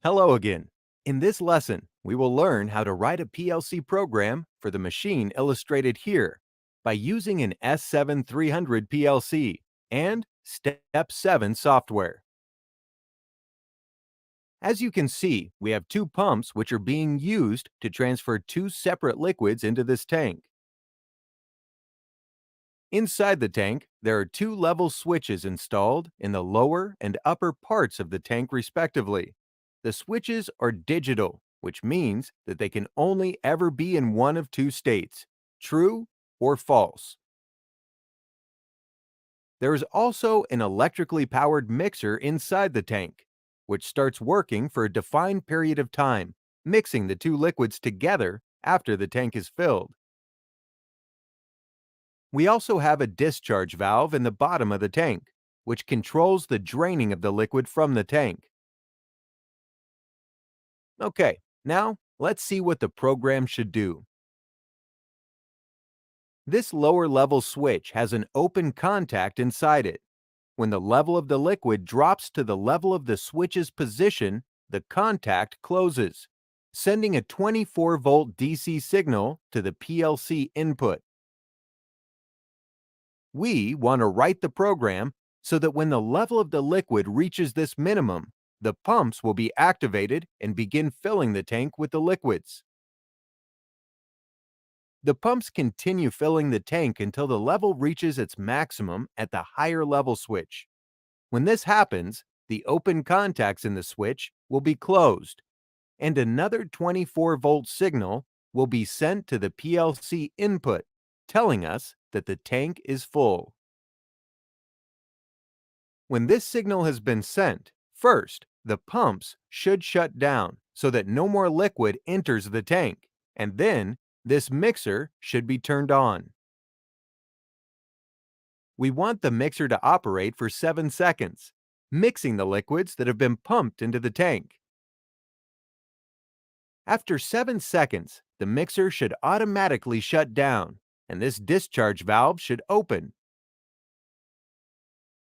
Hello again. In this lesson, we will learn how to write a PLC program for the machine illustrated here by using an S7300 PLC and Step 7 software. As you can see, we have two pumps which are being used to transfer two separate liquids into this tank. Inside the tank, there are two level switches installed in the lower and upper parts of the tank respectively. The switches are digital, which means that they can only ever be in one of two states, true or false. There is also an electrically powered mixer inside the tank, which starts working for a defined period of time, mixing the two liquids together after the tank is filled. We also have a discharge valve in the bottom of the tank, which controls the draining of the liquid from the tank. Okay, now let's see what the program should do. This lower level switch has an open contact inside it. When the level of the liquid drops to the level of the switch's position, the contact closes, sending a 24-volt DC signal to the PLC input. We want to write the program so that when the level of the liquid reaches this minimum, the pumps will be activated and begin filling the tank with the liquids. The pumps continue filling the tank until the level reaches its maximum at the higher level switch. When this happens, the open contacts in the switch will be closed, and another 24-volt signal will be sent to the PLC input, telling us that the tank is full. When this signal has been sent, first, the pumps should shut down so that no more liquid enters the tank, and then this mixer should be turned on. We want the mixer to operate for 7 seconds, mixing the liquids that have been pumped into the tank. After 7 seconds, the mixer should automatically shut down, and this discharge valve should open.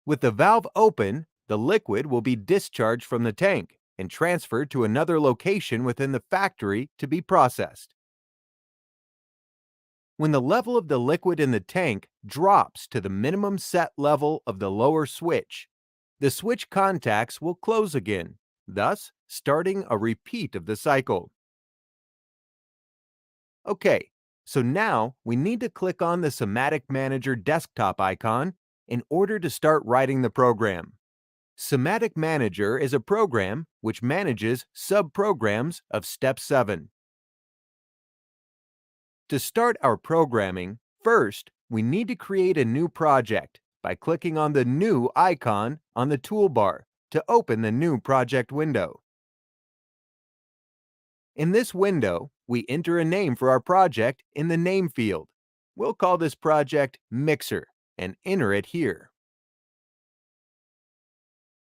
With the valve open, the liquid will be discharged from the tank and transferred to another location within the factory to be processed. When the level of the liquid in the tank drops to the minimum set level of the lower switch, the switch contacts will close again, thus starting a repeat of the cycle. Okay, so now we need to click on the Semantic Manager desktop icon in order to start writing the program. Semantic Manager is a program which manages sub-programs of Step 7. To start our programming, first, we need to create a new project by clicking on the New icon on the toolbar to open the new project window. In this window, we enter a name for our project in the name field. We'll call this project Mixer and enter it here.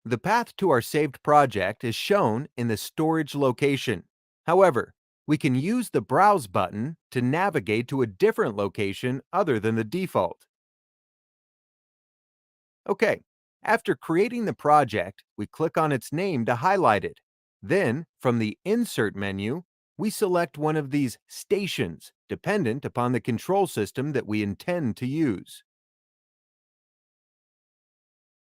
The path to our saved project is shown in the storage location. However, we can use the Browse button to navigate to a different location other than the default. Okay, after creating the project, we click on its name to highlight it. Then, from the Insert menu, we select one of these stations, dependent upon the control system that we intend to use.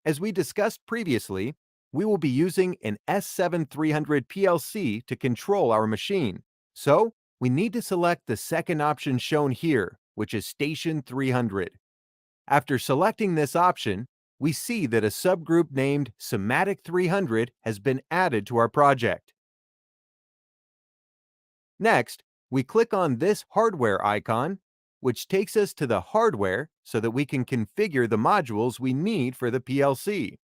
As we discussed previously, we will be using an S7300 PLC to control our machine, so we need to select the second option shown here, which is Station 300. After selecting this option, we see that a subgroup named Semantic 300 has been added to our project. Next, we click on this hardware icon, which takes us to the hardware so that we can configure the modules we need for the PLC.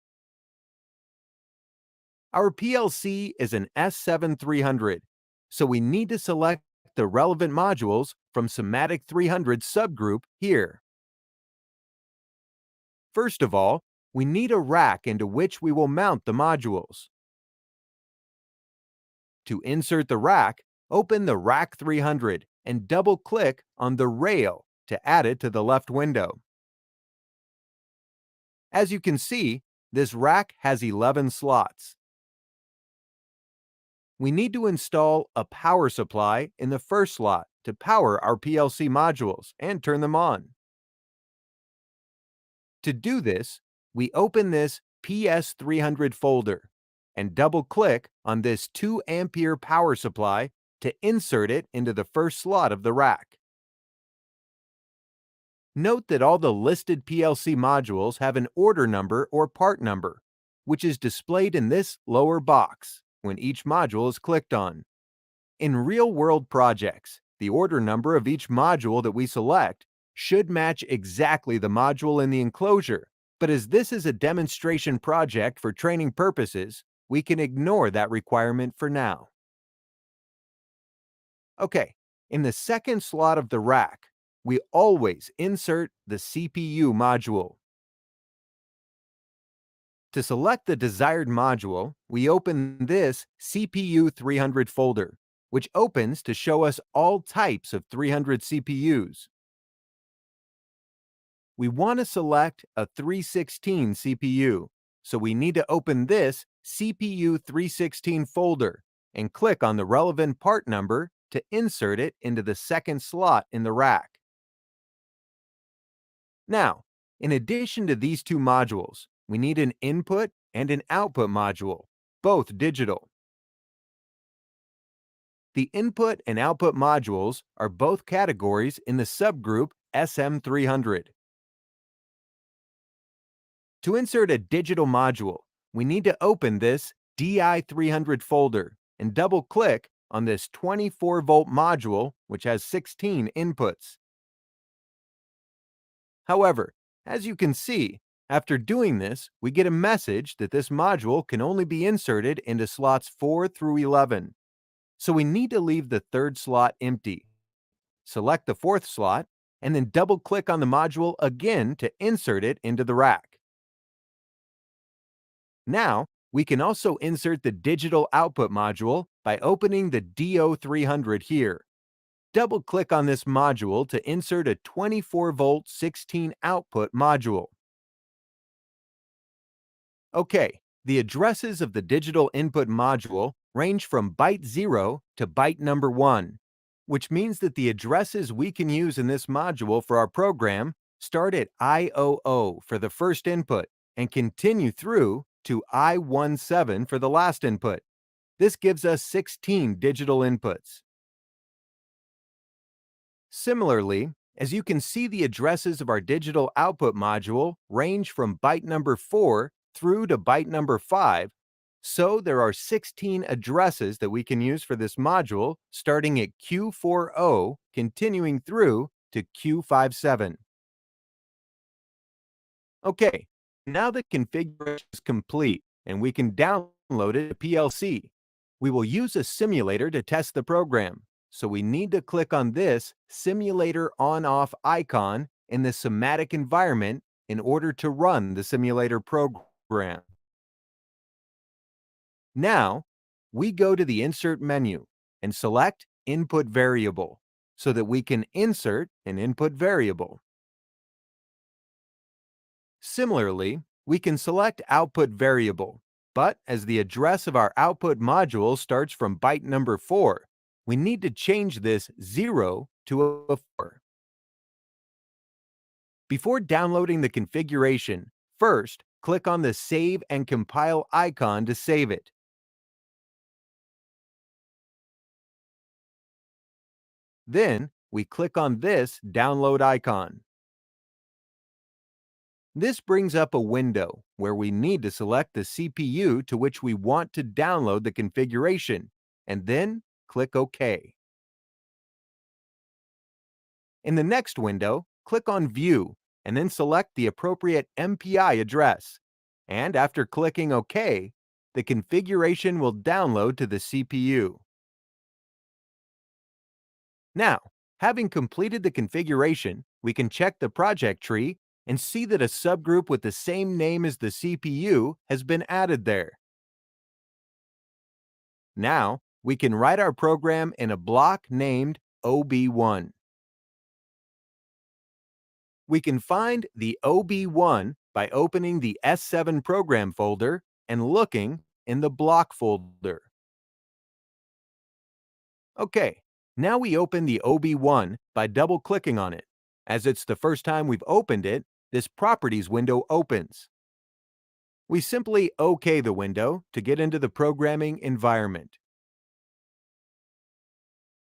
Our PLC is an S7300, so we need to select the relevant modules from Semantic 300 subgroup here. First of all, we need a rack into which we will mount the modules. To insert the rack, open the Rack 300 and double-click on the rail to add it to the left window. As you can see, this rack has 11 slots. we need to install a power supply in the first slot to power our PLC modules and turn them on. To do this, we open this PS300 folder and double-click on this 2-ampere power supply to insert it into the first slot of the rack. Note that all the listed PLC modules have an order number or part number, which is displayed in this lower box when each module is clicked on. In real-world projects, the order number of each module that we select should match exactly the module in the enclosure, but as this is a demonstration project for training purposes, we can ignore that requirement for now. Okay, in the second slot of the rack, we always insert the CPU module. To select the desired module, we open this CPU 300 folder, which opens to show us all types of 300 CPUs. We want to select a 316 CPU, so we need to open this CPU 316 folder and click on the relevant part number to insert it into the second slot in the rack. Now, in addition to these two modules, we need an input and an output module, both digital. The input and output modules are both categories in the subgroup SM300. To insert a digital module, we need to open this DI300 folder and double-click on this 24-volt module, which has 16 inputs. However, as you can see, after doing this, we get a message that this module can only be inserted into slots 4 through 11. So we need to leave the third slot empty. Select the fourth slot, and then double-click on the module again to insert it into the rack. Now, we can also insert the digital output module by opening the DO300 here. Double-click on this module to insert a 24-volt 16 output module. Okay, the addresses of the digital input module range from byte 0 to byte number 1, which means that the addresses we can use in this module for our program start at I00 for the first input and continue through to I17 for the last input. This gives us 16 digital inputs. Similarly, as you can see, the addresses of our digital output module range from byte number 4 through to byte number 5, so there are 16 addresses that we can use for this module, starting at Q40, continuing through to Q57. Okay, now the configuration is complete and we can download it to PLC. We will use a simulator to test the program, so we need to click on this simulator on-off icon in the somatic environment in order to run the simulator program. Now, we go to the Insert menu and select Input Variable so that we can insert an input variable. Similarly, we can select Output Variable, but as the address of our output module starts from byte number 4, we need to change this 0 to a 4. Before downloading the configuration, first click on the Save and Compile icon to save it. Then, we click on this download icon. This brings up a window where we need to select the CPU to which we want to download the configuration, and then click OK. In the next window, click on View, and then select the appropriate MPI address. And after clicking OK, the configuration will download to the CPU. Now, having completed the configuration, we can check the project tree and see that a subgroup with the same name as the CPU has been added there. Now, we can write our program in a block named OB1. We can find the OB1 by opening the S7 program folder and looking in the block folder. Okay, now we open the OB1 by double-clicking on it. As it's the first time we've opened it, this Properties window opens. We simply OK the window to get into the programming environment.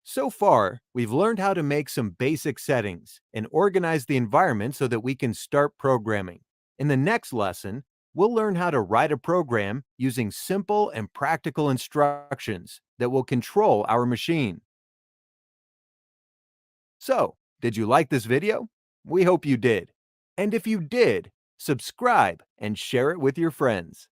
So far, we've learned how to make some basic settings and organize the environment so that we can start programming. In the next lesson, we'll learn how to write a program using simple and practical instructions that will control our machine. So, did you like this video? We hope you did. And if you did, subscribe and share it with your friends.